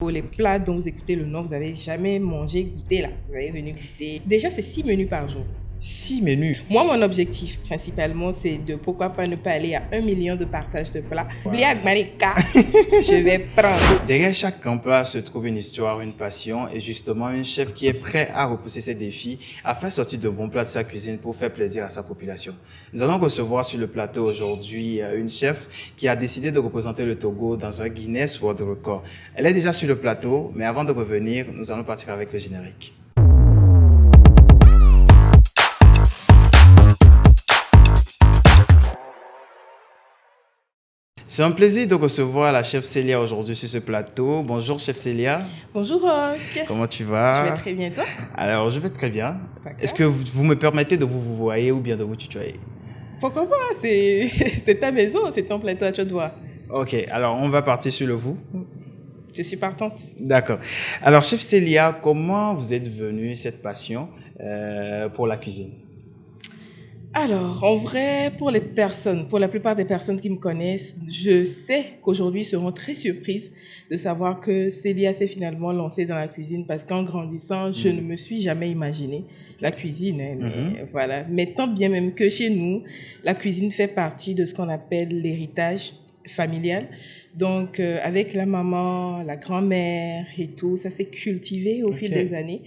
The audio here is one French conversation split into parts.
pour les plats dont vous écoutez le nom, vous n'avez jamais mangé, goûté là. Vous allez venir goûter. Déjà, c'est 6 menus par jour. 6 menus. Moi, mon objectif, principalement, c'est de pourquoi pas ne pas aller à 1 million de partages de plats. Bliag Marika, je vais prendre. Derrière chaque grand plat se trouve une histoire, une passion et justement un chef qui est prêt à repousser ses défis, à faire sortir de bons plats de sa cuisine pour faire plaisir à sa population. Nous allons recevoir sur le plateau aujourd'hui une chef qui a décidé de représenter le Togo dans un Guinness World Record. Elle est déjà sur le plateau, mais avant de revenir, nous allons partir avec le générique. C'est un plaisir de recevoir la chef Célia aujourd'hui sur ce plateau. Bonjour chef Célia. Bonjour Rock. Comment tu vas? Je vais très bien, toi? Alors, je vais très bien. D'accord. Est-ce que vous me permettez de vous voyer ou bien de vous tutoyer? Pourquoi pas? C'est ta maison, c'est ton plateau à toi. Ok, alors on va partir sur le vous. Je suis partante. D'accord. Alors chef Célia, comment vous êtes venue cette passion pour la cuisine? Alors, en vrai, pour la plupart des personnes qui me connaissent, je sais qu'aujourd'hui, ils seront très surprises de savoir que Célia s'est finalement lancée dans la cuisine parce qu'en grandissant, je ne me suis jamais imaginé la cuisine. Mais voilà. Mais tant bien même que chez nous, la cuisine fait partie de ce qu'on appelle l'héritage familial. Donc, avec la maman, la grand-mère et tout, ça s'est cultivé au fil des années.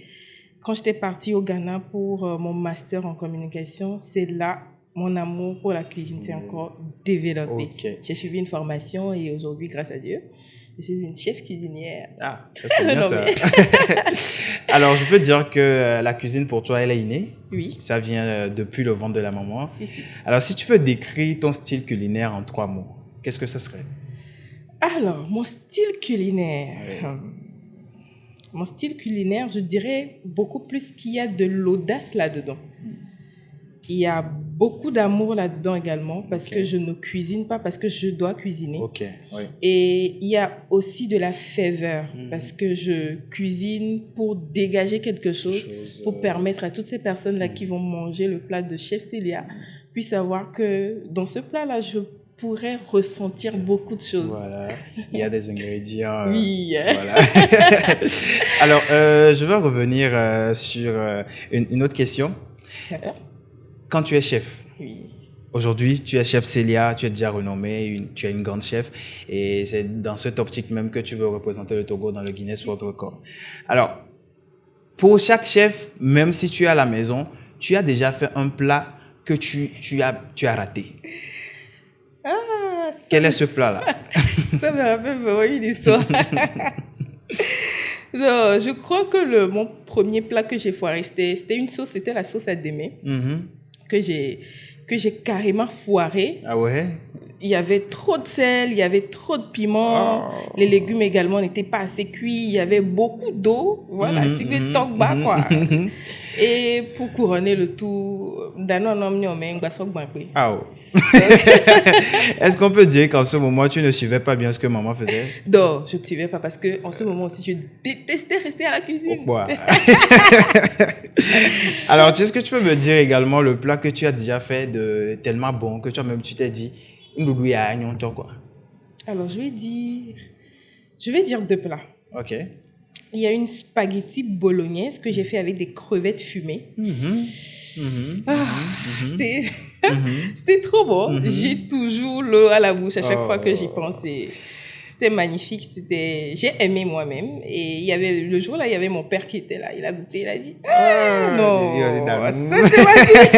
Quand j'étais partie au Ghana pour mon master en communication, c'est là mon amour pour la cuisine s'est encore développé. J'ai suivi une formation et aujourd'hui, grâce à Dieu, je suis une chef cuisinière. Ah, ça c'est bien ça. Alors, je peux dire que la cuisine pour toi, elle est innée. Oui. Ça vient depuis le ventre de la maman. Si. Alors, si tu veux décrire ton style culinaire en 3 mots, qu'est-ce que ce serait? Alors, mon style culinaire... Mon style culinaire, je dirais beaucoup plus qu'il y a de l'audace là-dedans. Il y a beaucoup d'amour là-dedans également parce que je ne cuisine pas, parce que je dois cuisiner. Et il y a aussi de la ferveur parce que je cuisine pour dégager quelque chose, pour permettre à toutes ces personnes-là qui vont manger le plat de chef Célia puissent savoir que dans ce plat-là, je pourrais ressentir beaucoup de choses. Voilà, il y a des ingrédients. Oui. Voilà. Alors, je vais revenir sur une autre question. D'accord. Quand tu es chef, oui. Aujourd'hui, tu es chef Célia, tu es déjà renommée, tu es une grande chef et c'est dans cette optique même que tu veux représenter le Togo dans le Guinness World Record. Alors, pour chaque chef, même si tu es à la maison, tu as déjà fait un plat que tu as raté. Quel est ce plat-là? Ça me rappelle vraiment une histoire. Non, je crois que mon premier plat que j'ai foiré, c'était la sauce à démé que j'ai carrément foiré. Ah ouais? Il y avait trop de sel, il y avait trop de piment, les légumes également n'étaient pas assez cuits, il y avait beaucoup d'eau, voilà, c'est que toc bas quoi. Et pour couronner le tout, est-ce qu'on peut dire qu'en ce moment tu ne suivais pas bien ce que maman faisait? Non, je ne suivais pas parce que en ce moment aussi je détestais rester à la cuisine. Alors, est-ce que tu peux me dire également le plat que tu as déjà fait de tellement bon que toi-même tu t'es dit quoi? Alors, je vais dire 2 plats. Ok. Il y a une spaghetti bolognaise que j'ai fait avec des crevettes fumées. C'était trop bon. J'ai toujours l'eau à la bouche à chaque fois que j'y pense. C'était magnifique. J'ai aimé moi-même. Et le jour-là, il y avait mon père qui était là. Il a goûté, il a dit non, ça c'est ma vie.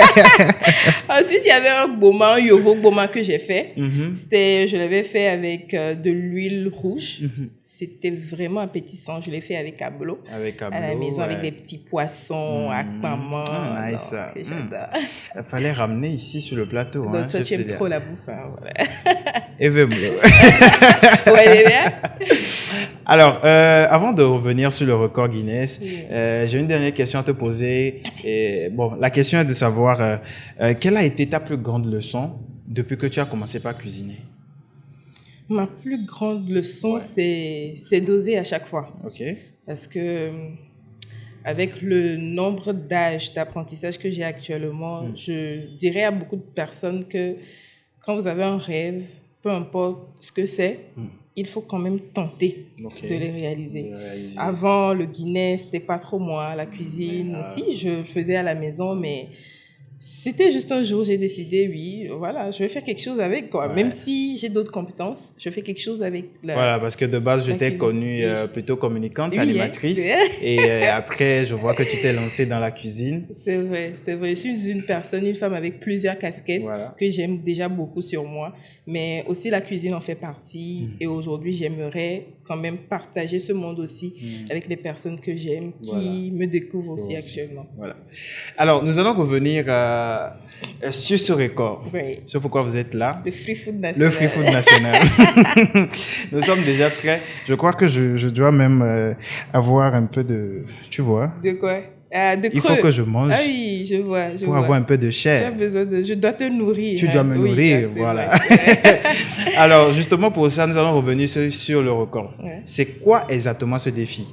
Ensuite, il y avait un yovo boma que j'ai fait. Je l'avais fait avec de l'huile rouge. C'était vraiment appétissant. Je l'ai fait avec ablo. À la maison, avec des petits poissons, akpama. Nice. Que j'adore. Il fallait ramener ici sur le plateau. Donc, toi, tu aimes trop la bouffe. Voilà. Et ouais, alors, avant de revenir sur le record Guinness, j'ai une dernière question à te poser. Et, la question est de savoir quelle a été ta plus grande leçon depuis que tu as commencé par cuisiner? Ma plus grande leçon, c'est d'oser à chaque fois. Ok. Parce que avec le nombre d'âges d'apprentissage que j'ai actuellement, je dirais à beaucoup de personnes que quand vous avez un rêve, peu importe ce que c'est, il faut quand même tenter Ok. de les réaliser. De les réaliser. Avant, le Guinness, c'était pas trop moi, la cuisine. Si, je le faisais à la maison, mais c'était juste un jour, j'ai décidé, oui, voilà, je vais faire quelque chose avec, quoi. Ouais. Même si j'ai d'autres compétences, je fais quelque chose avec Voilà, parce que de base, je la t'ai cuisine. connue Oui. plutôt communicante, Oui, animatrice. hein, Et après, je vois que tu t'es lancée dans la cuisine. c'est vrai, c'est vrai. Je suis une personne, une femme avec plusieurs casquettes Voilà. que j'aime déjà beaucoup sur moi. Mais aussi la cuisine en fait partie. Et aujourd'hui, j'aimerais quand même partager ce monde aussi avec les personnes que j'aime, qui Voilà. me découvrent aussi Aussi. actuellement. Voilà. Alors, nous allons revenir sur ce record. Oui. C'est pourquoi vous êtes là. Le free food Le national. free food national. Nous sommes déjà prêts. Je crois que je dois même avoir un peu de... Tu vois, De quoi? Ah, de il faut creux. que je mange Ah oui, je vois. pour avoir un peu de Tu as chair. besoin de... Je dois te nourrir. Tu hein. dois me Oui, nourrir, c'est voilà. vrai. Alors, justement, pour ça, nous allons revenir sur le record. Ouais. C'est quoi exactement ce défi?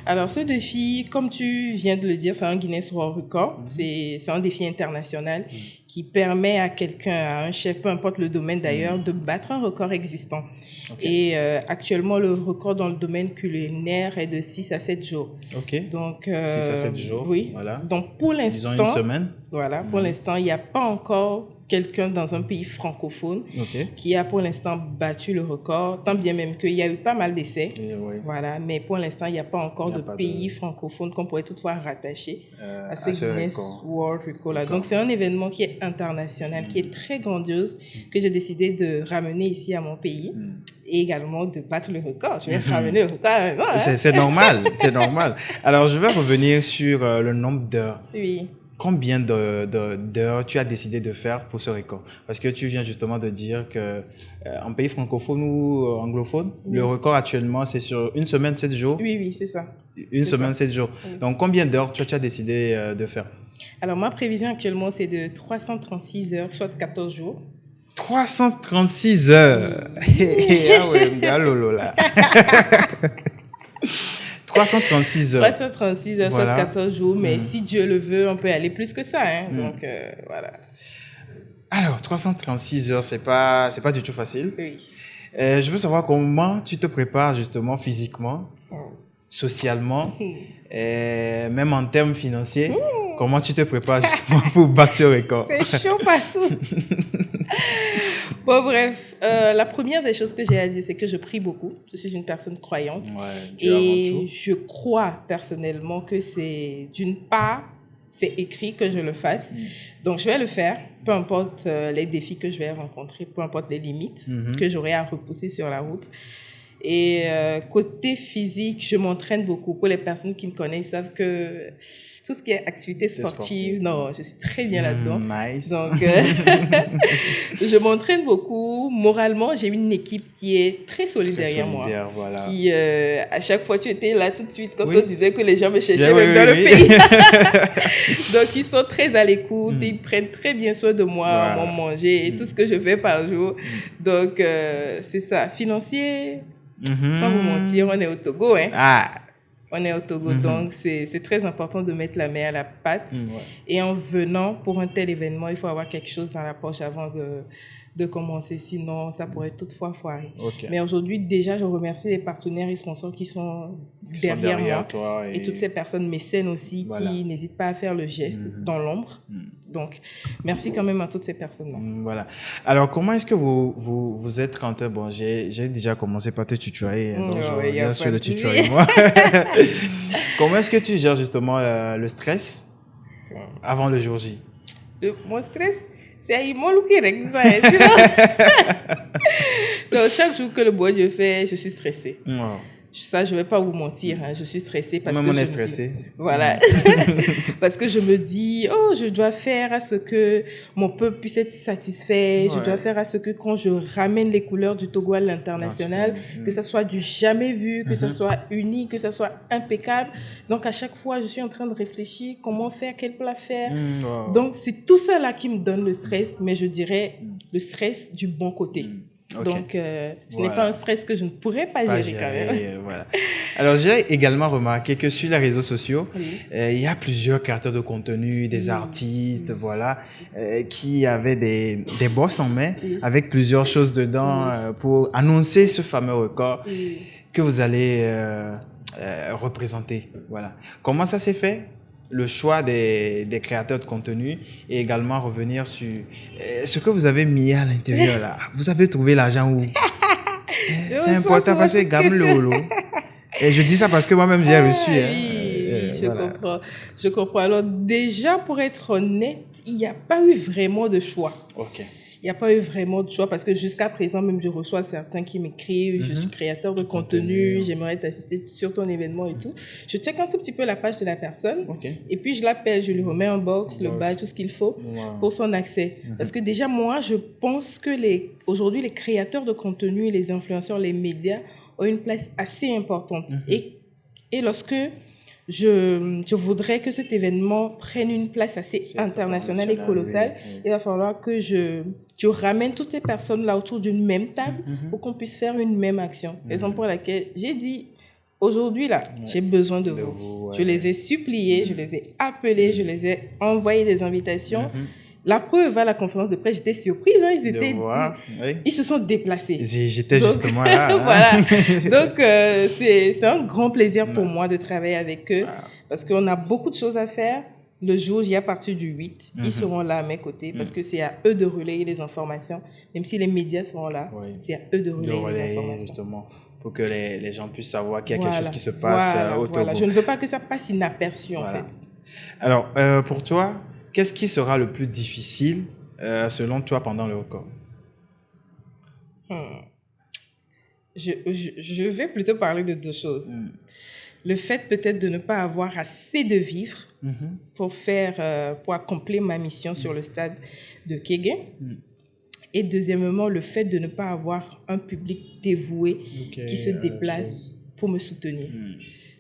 Alors, ce défi, comme tu viens de le dire, c'est un Guinness World Record. C'est un défi international qui permet à quelqu'un, à un chef, peu importe le domaine d'ailleurs, de battre un record existant. Et actuellement, le record dans le domaine culinaire est de 6 à 7 jours. Ok. Donc, 6 à 7 jours. Oui. Voilà. Donc, pour Disons l'instant, une semaine. voilà, pour l'instant, il n'y a pas encore quelqu'un dans un pays francophone Ok. qui a pour l'instant battu le record, tant bien même qu'il y a eu pas mal d'essais. Et oui. Voilà, mais pour l'instant, il n'y a pas encore Il y a de pas de- pays francophones qu'on pourrait toutefois rattacher à ce à ce Guinness record. World Record là. Donc, c'est un événement qui est international, qui est très grandiose, que j'ai décidé de ramener ici à mon pays et également de battre le record. Je vais ramener le record à la maison, hein. C'est normal, c'est normal. Alors, je vais revenir sur le nombre d'heures. Oui. Combien d'heures tu as décidé de faire pour ce record? Parce que tu viens justement de dire que en pays francophone ou anglophone, le record actuellement, c'est sur une semaine, 7 jours. Oui, oui, c'est ça. Une semaine, 7 jours. Donc, combien d'heures tu as décidé de faire? Alors, ma prévision actuellement, c'est de 336 heures, soit 14 jours. 336 heures. Ah ouais, m'galolo là. 336 heures. 336 heures, Voilà. soit 14 jours, mais si Dieu le veut, on peut aller plus que ça. Hein. Donc, voilà. Alors, 336 heures, c'est pas du tout facile. Oui. Je veux savoir comment tu te prépares justement physiquement, socialement, même en termes financiers. Comment tu te prépares justement pour battre ce record? C'est chaud partout. Bon, bref, la première des choses que j'ai à dire, c'est que je prie beaucoup. Je suis une personne croyante. Ouais, Dieu avant Et tout. je crois personnellement que c'est, d'une part, c'est écrit que je le fasse. Donc, je vais le faire, peu importe les défis que je vais rencontrer, peu importe les limites que j'aurai à repousser sur la route. Et côté physique, je m'entraîne beaucoup. Pour les personnes qui me connaissent, savent que tout ce qui est activité sportive, non, je suis très bien là-dedans. Nice. Donc, je m'entraîne beaucoup. Moralement, j'ai une équipe qui est très solide Très derrière solidaire, moi. voilà. Qui, à chaque fois, tu étais là tout de suite quand Oui. on disait que les gens me cherchaient Bien, même oui, dans oui, le oui. pays. Donc, ils sont très à l'écoute. Ils prennent très bien soin de moi, Voilà. mon manger et tout ce que je fais par jour. Donc, c'est ça. Financier, sans vous mentir, on est au Togo, hein. Ah, On est au Togo, donc c'est très important de mettre la main à la pâte. ouais. Et en venant pour un tel événement, il faut avoir quelque chose dans la poche avant de commencer, sinon ça pourrait toutefois foirer. Ok. Mais aujourd'hui, déjà, je remercie les partenaires et sponsors qui sont Qui sont derrière moi. toi Et toutes ces personnes mécènes aussi Voilà. qui n'hésitent pas à faire le geste dans l'ombre. Donc, merci quand même à toutes ces personnes-là. Voilà. Alors, comment est-ce que vous êtes rentré? Bon, j'ai déjà commencé par te tutoyer, donc je ouais, y a reviens pas sur de le souci. tutoiement. Comment est-ce que tu gères justement le stress avant le jour J? Mon stress, c'est à Imoluki Rexa, hein, sinon- Donc, chaque jour que le bois Dieu fait, je suis stressée. Wow. Ça, je vais pas vous mentir, hein, je suis stressée parce Même que on je est me dis- stressé. Voilà. Parce que je me dis, oh, je dois faire à ce que mon peuple puisse être satisfait. Je Ouais. dois faire à ce que quand je ramène les couleurs du Togo à l'international, que ça soit du jamais vu, que ça soit uni, que ça soit impeccable. Donc, à chaque fois, je suis en train de réfléchir comment faire, quel plat faire. Wow. Donc, c'est tout ça là qui me donne le stress, mais je dirais le stress du bon côté. Ok. Donc, ce Voilà. n'est pas un stress que je ne pourrais pas Pas gérer quand même. gérer, voilà. Alors, j'ai également remarqué que sur les réseaux sociaux, Oui. il y a plusieurs créateurs de contenu, des artistes, voilà, qui avaient des bosses en main avec plusieurs choses dedans pour annoncer ce fameux record que vous allez représenter. Voilà. Comment ça s'est fait? Le choix des créateurs de contenu et également revenir sur ce que vous avez mis à l'intérieur là. Vous avez trouvé l'argent où? C'est important parce que gamme le holo. Et je dis ça parce que moi-même j'ai reçu. Oui, je voilà. comprends. Je comprends. Alors déjà, pour être honnête, il n'y a pas eu vraiment de choix. Ok. Il n'y a pas eu vraiment de choix parce que jusqu'à présent, même je reçois certains qui m'écrivent, je suis créateur de contenu, j'aimerais t'assister sur ton événement et tout. Je check un tout petit peu la page de la personne et puis je l'appelle, je lui remets un box, le badge, tout ce qu'il faut pour son accès. Parce que déjà, moi, je pense que aujourd'hui, les créateurs de contenu, les influenceurs, les médias ont une place assez importante. Et lorsque je voudrais que cet événement prenne une place assez internationale et colossale, il va falloir que je ramène toutes ces personnes-là autour d'une même table pour qu'on puisse faire une même action. Raison pour laquelle j'ai dit, aujourd'hui, là, j'ai besoin de vous. Je les ai suppliés, je les ai appelés, je les ai envoyé des invitations. La preuve, à la conférence de presse, j'étais surprise. Hein, ils se sont déplacés. J'étais justement là. Voilà. Donc, c'est un grand plaisir pour moi de travailler avec eux parce qu'on a beaucoup de choses à faire. Le jour J, à partir du 8, ils seront là à mes côtés parce que c'est à eux de relayer les informations. Même si les médias seront là, c'est à eux de relayer les informations. Justement, pour que les gens puissent savoir qu'il y a quelque chose qui se passe au Togo. Je ne veux pas que ça passe inaperçu, en fait. Alors, pour toi, qu'est-ce qui sera le plus difficile, selon toi, pendant le record? Je vais plutôt parler de deux choses. Le fait peut-être de ne pas avoir assez de vivres pour accomplir ma mission sur le stade de Kégué. Et deuxièmement, le fait de ne pas avoir un public dévoué qui se déplace pour me soutenir.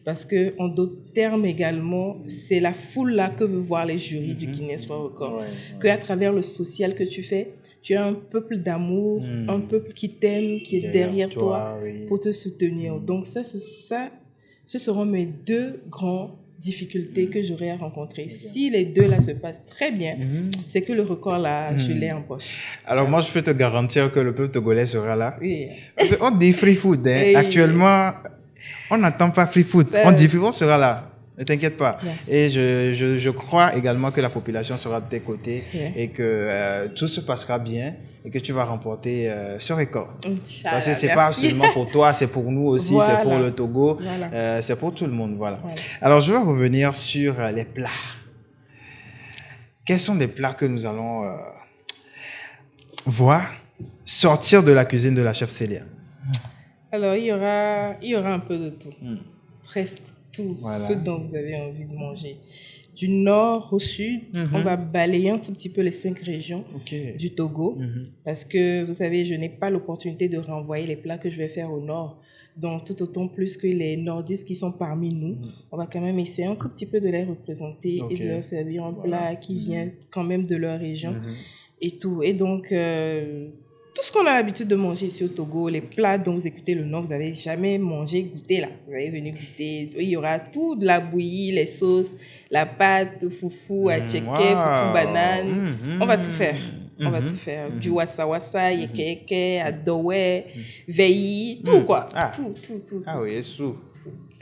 Parce que, en d'autres termes également, c'est la foule là que veut voir les jurys du Guinness World Record. Qu'à travers le social que tu fais, tu as un peuple d'amour, un peuple qui t'aime, qui est derrière toi pour te soutenir. Donc ce seront mes deux grandes difficultés que j'aurai à rencontrer. Si les deux là se passent très bien, c'est que le record là, je l'ai en poche. Alors moi, je peux te garantir que le peuple togolais sera là. Parce qu'on dit free food. Actuellement, on n'attend pas free food. On dit free food sera là. Ne t'inquiète pas. Merci. Et je crois également que la population sera de tes côtés et que tout se passera bien et que tu vas remporter ce record. Parce que c'est pas seulement pour toi, c'est pour nous aussi, c'est pour le Togo, c'est pour tout le monde. Voilà. Alors, je vais revenir sur les plats. Quels sont les plats que nous allons voir sortir de la cuisine de la chef Célia? Alors, il y aura un peu de tout. Presque tout ce dont vous avez envie de manger. Du nord au sud, on va balayer un tout petit peu les 5 régions du Togo. Parce que, vous savez, je n'ai pas l'opportunité de renvoyer les plats que je vais faire au nord. Donc, tout autant plus que les nordistes qui sont parmi nous, on va quand même essayer un tout petit peu de les représenter et de leur servir un plat qui vient quand même de leur région et tout. Et donc, tout ce qu'on a l'habitude de manger ici au Togo, les plats dont vous écoutez le nom, vous n'avez jamais mangé, goûté là. Vous allez venir goûter. Il y aura tout de la bouillie, les sauces, la pâte, foufou, atcheke, foufou banane. On va tout faire. On va tout faire. Du wassa-wassa, yeke-yeke, adowe, veilli, tout quoi. Tout. Ah oui, sous.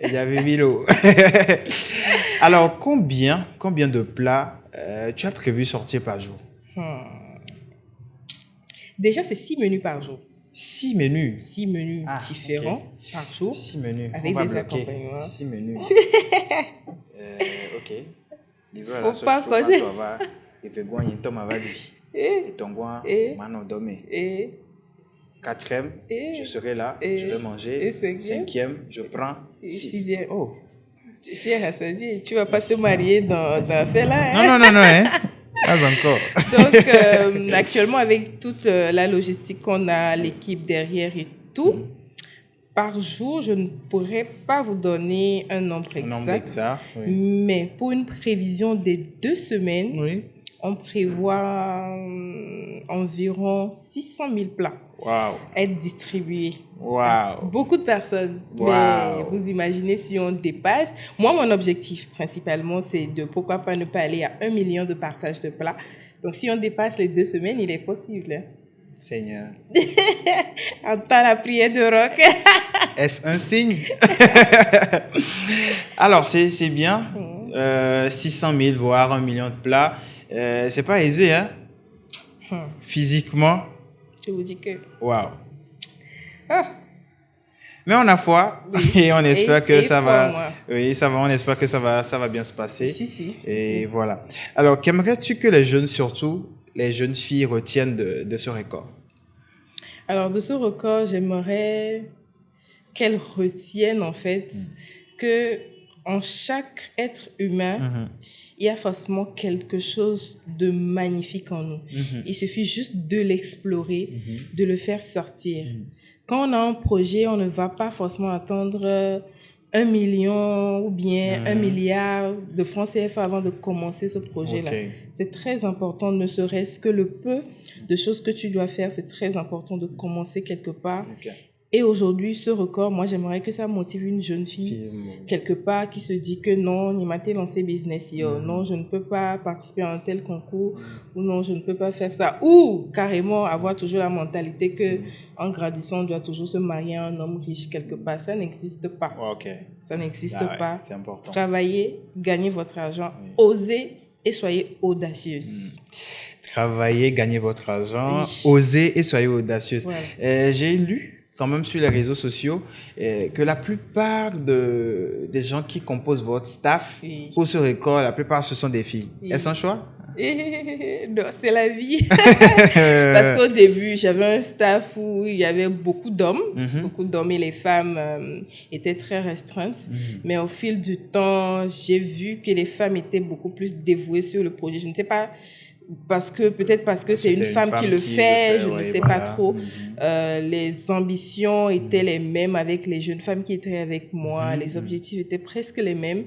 Il y avait Milo. Alors, combien de plats tu as prévu sortir par jour? Déjà, c'est 6 menus par jour. 6 menus? 6 menus différents par jour. 6 menus. Avec des accompagnements. 6 menus. Ok. Faut pas causer. Il fait quoi? Il tombe avec lui. Et ton quoi? Manon domé. 4e, je serai là, je vais manger. 5e, je prends 6. Oh. Tu es rassasié. Tu vas pas te marier dans l'affaire là, hein? Non, hein? Pas encore. Donc, actuellement, avec toute la logistique qu'on a, l'équipe derrière et tout, par jour, je ne pourrais pas vous donner un nombre exact. Mais pour une prévision des 2 semaines, on prévoit environ 600 000 plats Waouh. être distribués. Waouh. Beaucoup de personnes. Wow. Mais vous imaginez si on dépasse. Moi, mon objectif principalement, c'est de pourquoi pas ne pas aller à 1 million de partage de plats. Donc, si on dépasse les 2 semaines, il est possible. Seigneur. Entends la prière de roc. Est-ce un signe? Alors, c'est bien. 600 000, voire 1 million de plats. C'est pas aisé, hein? Physiquement. Je vous dis que... Waouh. Ah, Mais on a foi et on espère que ça va. moi. Oui, ça va. On espère que ça va bien se passer. Si. Et voilà. Alors, qu'aimerais-tu que les jeunes, surtout les jeunes filles, retiennent de ce record? Alors, de ce record, j'aimerais qu'elles retiennent en fait que en chaque être humain, il y a forcément quelque chose de magnifique en nous. Il suffit juste de l'explorer, de le faire sortir. Quand on a un projet, on ne va pas forcément attendre 1 million ou bien 1 milliard de francs CFA avant de commencer ce projet-là. Okay. C'est très important, ne serait-ce que le peu de choses que tu dois faire, c'est très important de commencer quelque part. Okay. Et aujourd'hui, ce record, moi, j'aimerais que ça motive une jeune fille, quelque part, qui se dit que non, il m'a lancé business, yo. Non, je ne peux pas participer à un tel concours, ou non, je ne peux pas faire ça. Ou, carrément, avoir toujours la mentalité que, en grandissant, on doit toujours se marier à un homme riche quelque part. Ça n'existe pas. Okay. Ça n'existe Ouais, pas. c'est important. Travaillez, gagnez votre argent, osez et soyez audacieuse. Travaillez, gagnez votre argent, osez et soyez audacieuse. Voilà. J'ai lu quand même sur les réseaux sociaux que la plupart des gens qui composent votre staff pour ce record, la plupart ce sont des filles. Est-ce un choix? Non, c'est la vie. Parce qu'au début, j'avais un staff où il y avait beaucoup d'hommes et les femmes étaient très restreintes. Mais au fil du temps, j'ai vu que les femmes étaient beaucoup plus dévouées sur le projet. Je ne sais pas, peut-être parce que c'est une femme qui le fait, je ne sais pas trop. Les ambitions étaient les mêmes avec les jeunes femmes qui étaient avec moi. Les objectifs étaient presque les mêmes.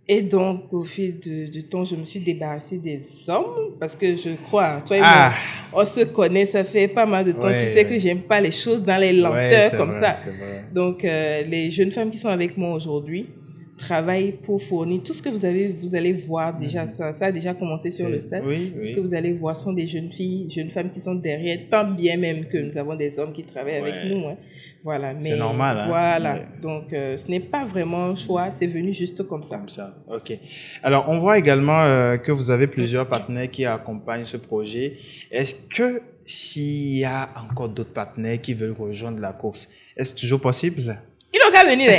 Et donc, au fil du temps, je me suis débarrassée des hommes parce que je crois, toi et moi, on se connaît, ça fait pas mal de temps. Tu sais que j'aime pas les choses dans les lenteurs comme ça. Donc, les jeunes femmes qui sont avec moi aujourd'hui travaillent pour fournir tout ce que vous allez voir déjà. Ça a déjà commencé sur le stade. Tout ce que vous allez voir sont des jeunes filles, jeunes femmes qui sont derrière, tant bien même que nous avons des hommes qui travaillent avec nous. Hein. Voilà, mais c'est normal. Hein? Voilà, donc ce n'est pas vraiment un choix, c'est venu juste comme ça. Comme ça, ok. Alors, on voit également que vous avez plusieurs partenaires qui accompagnent ce projet. Est-ce que s'il y a encore d'autres partenaires qui veulent rejoindre la course, est-ce toujours possible? Ils n'ont qu'à venir.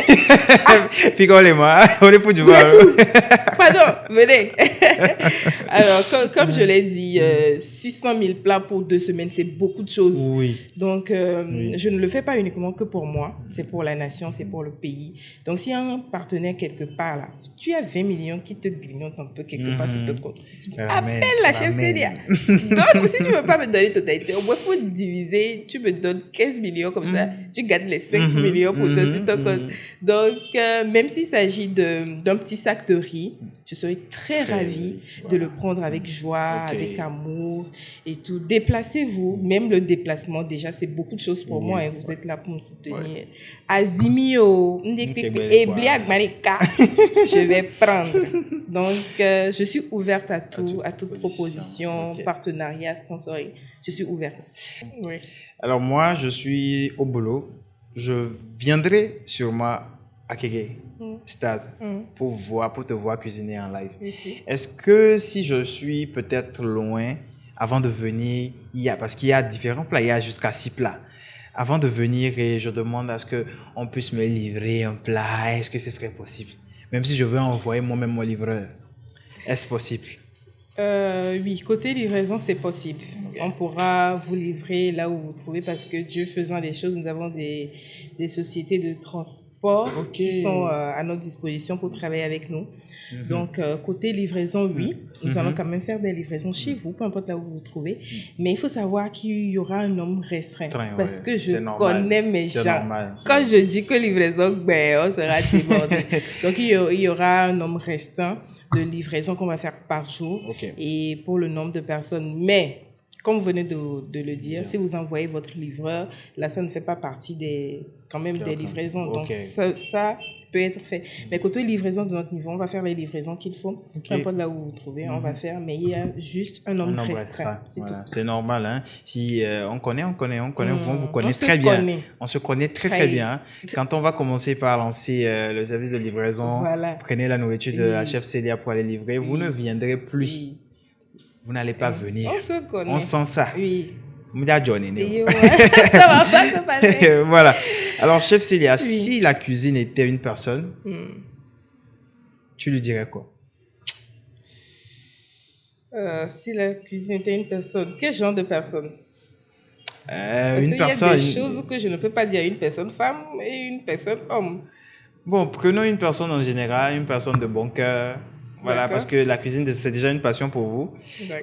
Figolez-moi, on est pour du voir. Pardon, venez. Alors, comme je l'ai dit, 600 000 plats pour 2 semaines, c'est beaucoup de choses. Oui. Donc, je ne le fais pas uniquement que pour moi, c'est pour la nation, c'est pour le pays. Donc, s'il y a un partenaire quelque part là, tu as 20 millions qui te grignotent un peu quelque part sur ton compte. Appelle la chef Célia. Donne, si tu ne veux pas me donner totalité, au moins, il faut diviser. Tu me donnes 15 millions comme ça, tu gardes les 5 millions pour toi sur ton compte. Donc, même s'il s'agit d'un petit sac de riz, je serais très ravie de le prendre avec joie, avec amour et tout. Déplacez-vous, même le déplacement, déjà, c'est beaucoup de choses pour moi. Hein. Vous êtes là pour me soutenir. Azimio, et Bliag Marika, je vais prendre. Donc, je suis ouverte à tout, à toute proposition, partenariat, sponsoring. Je suis ouverte. Oui. Alors, moi, je suis au boulot. Je viendrai sûrement à Kéké Stade pour te voir cuisiner en live. Est-ce que si je suis peut-être loin, avant de venir, parce qu'il y a différents plats, il y a jusqu'à 6 plats. Avant de venir, et je demande à ce qu'on puisse me livrer un plat, est-ce que ce serait possible? Même si je veux envoyer moi-même mon livreur, est-ce possible? Oui, côté livraison, c'est possible. On pourra vous livrer là où vous trouvez parce que Dieu faisant les choses, nous avons des sociétés de transport transports qui sont à notre disposition pour travailler avec nous. Donc, côté livraison, oui, nous allons quand même faire des livraisons chez vous, peu importe là où vous vous trouvez. Mais il faut savoir qu'il y aura un nombre restreint. Parce que je connais mes gens. Quand je dis que livraison, ben, on sera débordé. Donc, il y aura un nombre restreint de livraisons qu'on va faire par jour. Et pour le nombre de personnes. Mais, comme vous venez de le dire, si vous envoyez votre livreur, là, ça ne fait pas partie des livraisons. Donc, ça peut être fait. Mais côté livraison de notre niveau, on va faire les livraisons qu'il faut. Peu importe là où vous vous trouvez, on va faire. Mais il y a juste un nombre restreint. C'est tout. C'est normal. Hein? Si on connaît, vous connaissez très bien. On se connaît très bien. Quand on va commencer par lancer le service de livraison, prenez la nourriture de la chef Célia pour aller livrer, vous ne viendrez plus. Vous n'allez pas venir. On se connaît. On sent ça. Oui. Ça va pas se passer. Voilà. Alors, chef Célia, si la cuisine était une personne, tu lui dirais quoi? Si la cuisine était une personne, quel genre de personne? Parce qu'il y a des choses que je ne peux pas dire à une personne femme et une personne homme. Bon, prenons une personne en général, une personne de bon cœur. Voilà, parce que la cuisine, c'est déjà une passion pour vous.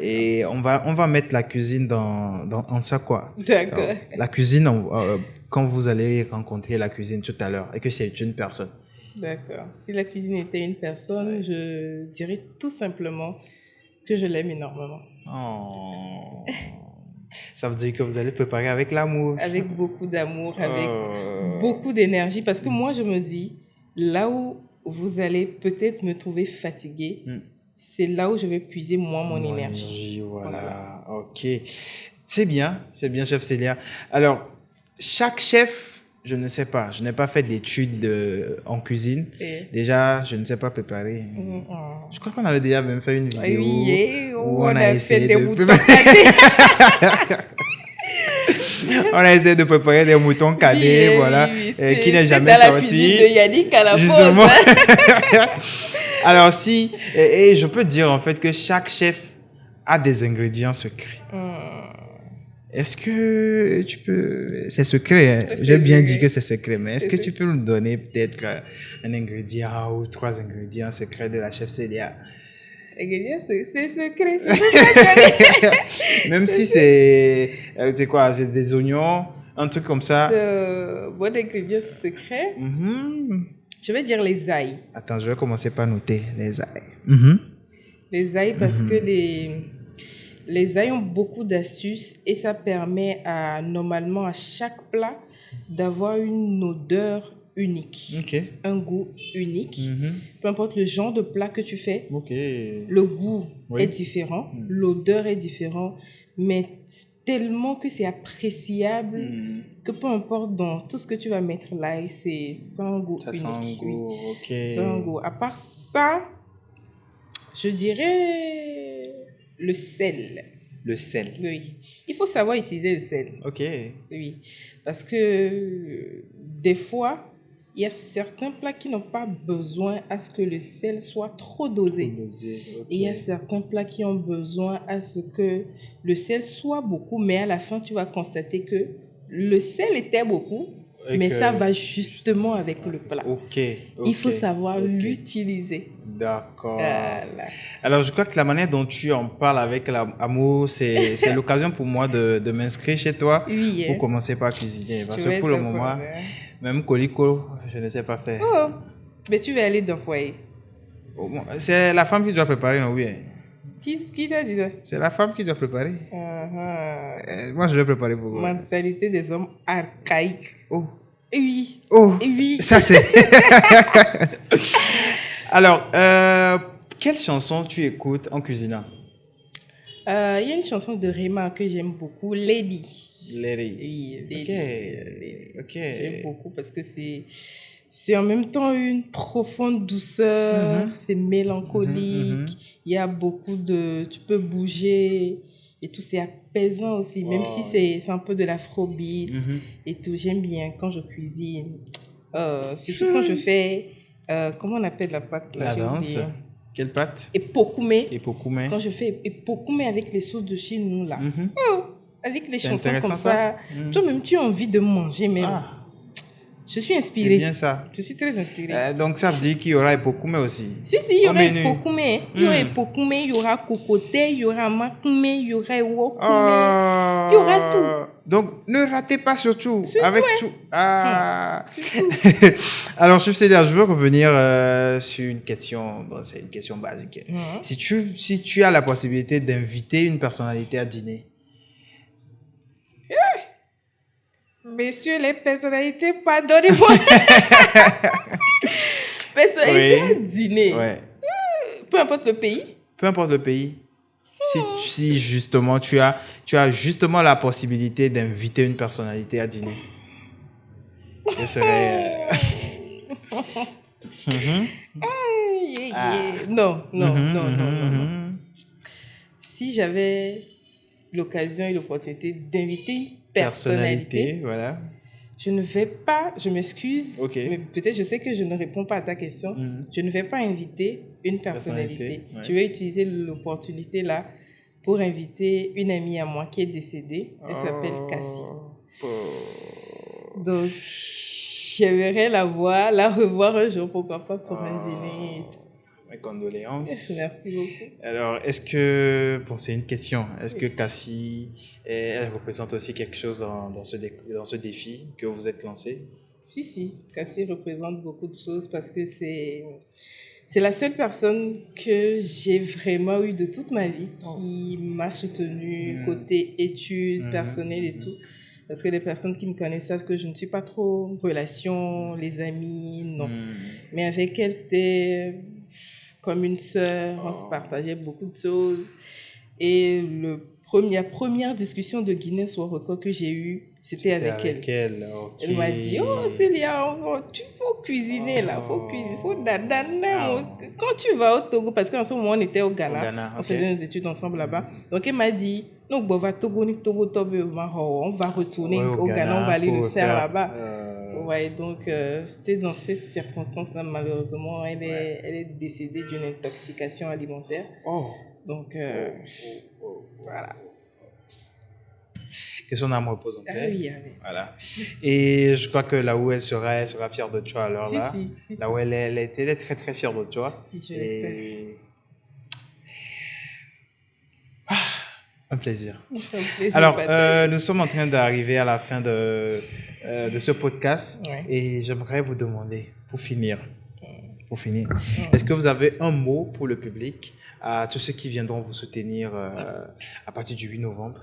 Et on va mettre la cuisine en ça, quoi. D'accord. Alors, la cuisine, quand vous allez rencontrer la cuisine tout à l'heure et que c'est une personne. D'accord. Si la cuisine était une personne, je dirais tout simplement que je l'aime énormément. Oh. Ça veut dire que vous allez préparer avec l'amour. Avec beaucoup d'amour, avec beaucoup d'énergie. Parce que moi, je me dis, là où vous allez peut-être me trouver fatiguée, c'est là où je vais puiser moi mon énergie. Voilà. Ok. C'est bien, chef Célia. Alors, chaque chef, je ne sais pas, je n'ai pas fait d'études en cuisine. Déjà, je ne sais pas préparer. Je crois qu'on avait déjà même fait une vidéo où on a essayé de on a essayé de préparer des moutons canés, voilà, qui n'est jamais sorti. Dans la cuisine de Yannick à la justement. Alors si, et je peux dire en fait que chaque chef a des ingrédients secrets. Est-ce que tu peux... C'est secret, hein? J'ai bien dit que c'est secret, mais est-ce que tu peux nous donner peut-être un ingrédient ou 3 ingrédients secrets de la chef Célia? Ingrédients, c'est secret. Je peux pas dire. Même si c'est quoi, c'est des oignons, un truc comme ça. Bon ingrédient secret. Je vais dire les ail. Attends, je vais commencer par noter les ail. Les ail parce que les ail ont beaucoup d'astuces et ça permet normalement à chaque plat d'avoir une odeur unique, un goût unique. Peu importe le genre de plat que tu fais, le goût est différent, l'odeur est différente, mais tellement que c'est appréciable que peu importe dans tout ce que tu vas mettre là, c'est un goût unique. Ça sent un goût, C'est un goût. À part ça, je dirais le sel. Le sel. Oui. Il faut savoir utiliser le sel. Oui. Parce que des fois, il y a certains plats qui n'ont pas besoin à ce que le sel soit trop dosé. Et il y a certains plats qui ont besoin à ce que le sel soit beaucoup, mais à la fin, tu vas constater que le sel était beaucoup, mais ça va justement avec le plat. Il faut savoir l'utiliser. D'accord. Voilà. Alors, je crois que la manière dont tu en parles avec l'amour, c'est l'occasion pour moi de m'inscrire chez toi pour commencer par cuisiner. Parce que pour le moment, même colico, je ne sais pas faire. Oh, mais tu vas aller dans le foyer. C'est la femme qui doit préparer, non? Oui. Qui t'a dit ça? C'est la femme qui doit préparer. Moi, je vais préparer pour vous. Mentalité des hommes archaïques. Oui. Oui. Ça c'est... Alors, quelle chanson tu écoutes en cuisinant? Il y a une chanson de Rema que j'aime beaucoup, Lady. Oui, Lady. J'aime beaucoup parce que c'est en même temps une profonde douceur, c'est mélancolique, il y a beaucoup de... Tu peux bouger et tout, c'est apaisant aussi, même si c'est un peu de l'afrobeat et tout. J'aime bien quand je cuisine, surtout quand je fais... comment on appelle la pâte là? La danse. Quelle pâte? Epokoumé. Epokoumé. Quand je fais epokoumé avec les sauces de chez nous là. Avec les chansons comme ça, toi-même tu as envie de manger même. Je suis C'est inspirée. bien ça. Je suis très inspirée. Donc, ça veut dire qu'il y aura Epokume aussi. Si, il y au aura menu. Epokume. Il y aura Epokume, il y aura Kokote, il y aura Makume, il y aura Ewokume. Il y aura tout. Donc, ne ratez pas surtout. Surtout, avec hein. tout. Ah. C'est tout. Alors, chef Célia, je veux revenir sur une question. Bon, c'est une question basique. Si tu as la possibilité d'inviter une personnalité à dîner, Messieurs les personnalités, pardonnez-moi. Personnalité à dîner. ouais. Peu importe le pays. Peu importe le pays. Si justement tu as justement la possibilité d'inviter une personnalité à dîner, ce serait. Non. Si j'avais l'occasion et l'opportunité d'inviter une personnalité, voilà. je ne vais pas, je m'excuse, Ok. mais peut-être je sais que je ne réponds pas à ta question. Je ne vais pas inviter une personnalité. Ouais. Je vais utiliser l'opportunité là pour inviter une amie à moi qui est décédée. Elle s'appelle Cassie. Donc, j'aimerais la revoir un jour, pourquoi pas pour un dîner et tout. Mes condoléances. Merci beaucoup. Alors, c'est une question, est-ce que Cassie, elle représente aussi quelque chose dans ce défi que vous êtes lancé? Si, Cassie représente beaucoup de choses parce que c'est la seule personne que j'ai vraiment eue de toute ma vie qui m'a soutenue côté études personnelles et tout. Parce que les personnes qui me connaissent savent que je ne suis pas trop relation, les amis, non. Mais avec elle, c'était comme une sœur, on se partageait beaucoup de choses. Et la première discussion de Guinness World Record que j'ai eue, c'était avec elle. Okay. Elle m'a dit, oh Célia, tu faut cuisiner là, faut cuisiner, faut dadana. Quand tu vas au Togo, parce qu'en ce moment on était au Ghana, on faisait nos études ensemble là-bas. Donc elle m'a dit, non, bon, va Togo, on va retourner au Ghana, on va aller le faire là-bas. Ouais, donc c'était dans ces circonstances-là, malheureusement, elle est décédée d'une intoxication alimentaire. Donc voilà. Que son âme repose en paix. Oui. Voilà. Et je crois que là où elle sera fière de toi alors là. Si. Là où elle était très très fière de toi. Si, je l'espère. Un plaisir. plaisir. Alors, nous sommes en train d'arriver à la fin de ce podcast. Ouais. Et j'aimerais vous demander, pour finir, est-ce que vous avez un mot pour le public, à tous ceux qui viendront vous soutenir à partir du 8 novembre?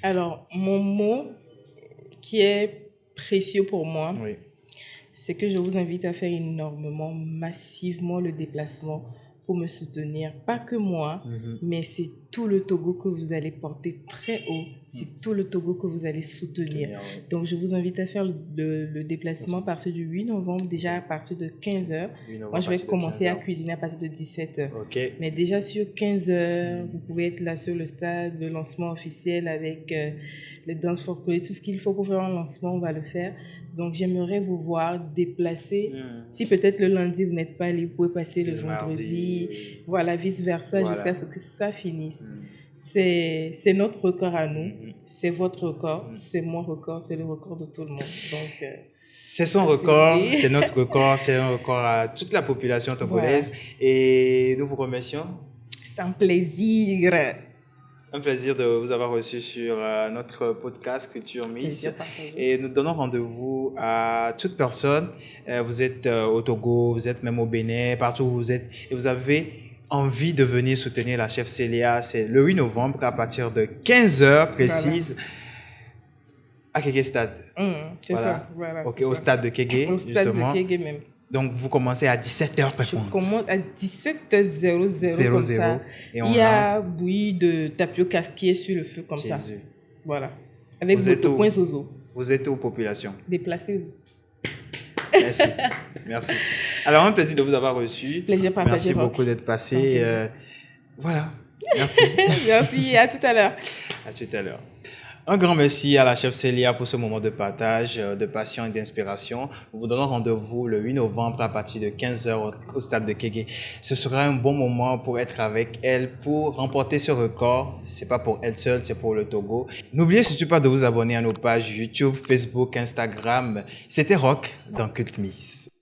Alors, mon mot qui est précieux pour moi, c'est que je vous invite à faire énormément, massivement le déplacement pour me soutenir. Pas que moi, mais c'est tout le Togo que vous allez porter très haut. C'est tout le Togo que vous allez soutenir. Donc, je vous invite à faire le déplacement à partir du 8 novembre, déjà à partir de 15h. Moi, je vais commencer à cuisiner à partir de 17h. Okay. Mais déjà sur 15h, vous pouvez être là sur le stade, le lancement officiel avec les danses folkloriques, tout ce qu'il faut pour faire un lancement, on va le faire. Donc, j'aimerais vous voir déplacer. Si peut-être le lundi, vous n'êtes pas allé, vous pouvez passer le vendredi. Voilà, vice-versa, jusqu'à ce que ça finisse. C'est notre record à nous. C'est votre record. C'est mon record. C'est le record de tout le monde. Donc, c'est son record. C'est notre record. C'est un record à toute la population togolaise. Voilà. Et nous vous remercions. C'est un plaisir. Un plaisir de vous avoir reçu sur notre podcast Culture Miss. Et nous donnons rendez-vous à toute personne. Vous êtes au Togo, vous êtes même au Bénin, partout où vous êtes. Et vous avez envie de venir soutenir la chef Célia. C'est le 8 novembre à partir de 15h précise. Voilà. À Kégué Stade. C'est ça. Voilà, ok, au stade de Kégué, justement. Au stade de Kégué même. Donc, vous commencez à 17h par Je contre. commence à 17h00 comme ça. Et il y a bouillie de tapioca qui est sur le feu comme ça. Voilà. Avec votre point Zozo. Vous êtes où, population? Déplacez-vous. Merci. Merci. Alors, un plaisir de vous avoir reçu. Plaisir partagé. Merci beaucoup d'être passé. Voilà. Merci. Merci. À tout à l'heure. À tout à l'heure. Un grand merci à la chef Célia pour ce moment de partage, de passion et d'inspiration. Nous vous donnons rendez-vous le 8 novembre à partir de 15 h au stade de Kégué. Ce sera un bon moment pour être avec elle, pour remporter ce record. C'est pas pour elle seule, c'est pour le Togo. N'oubliez surtout pas de vous abonner à nos pages YouTube, Facebook, Instagram. C'était Rock dans Cult Miss.